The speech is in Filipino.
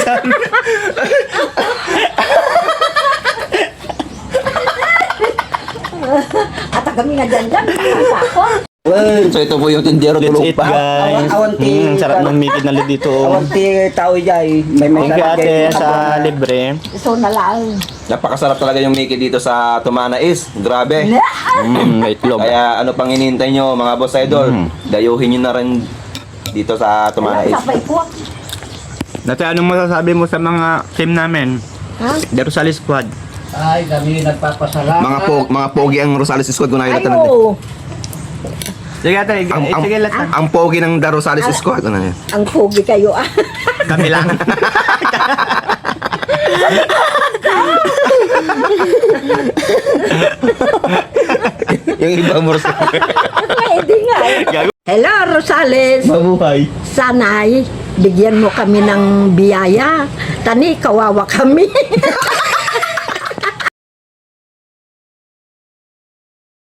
minsan. At kami nga dyan. Ako. So ito po yung tindero That's tulog it, pa. guys. Sarap ng Mickey na dito. Awanti tao jay. May Thank you, ate, sa libre. So nalang. Napakasarap talaga yung Mickey dito sa Tumana East. Grabe. May itlog. Kaya ano pang hinihintay nyo mga boss idol? Dayuhin nyo na rin dito sa Tumana East. Sabay po. Dati, anong masasabi mo sa mga team namin? Ha? The Rosales Squad. Ay, kami nagpapasalamat. Mga pogi ang Rosales Squad kung nakita natin. Ayo. Sige, ate. Sige, lahat. Ang pogi ng The Rosales Squad. Ano yun? Ang pugi kayo ah. Kami lang. Yung iba mo Pwede nga. Hello, Rosales. Mabuhay. Sanay, bigyan mo kami ng biyaya. Tani, kawawa kami.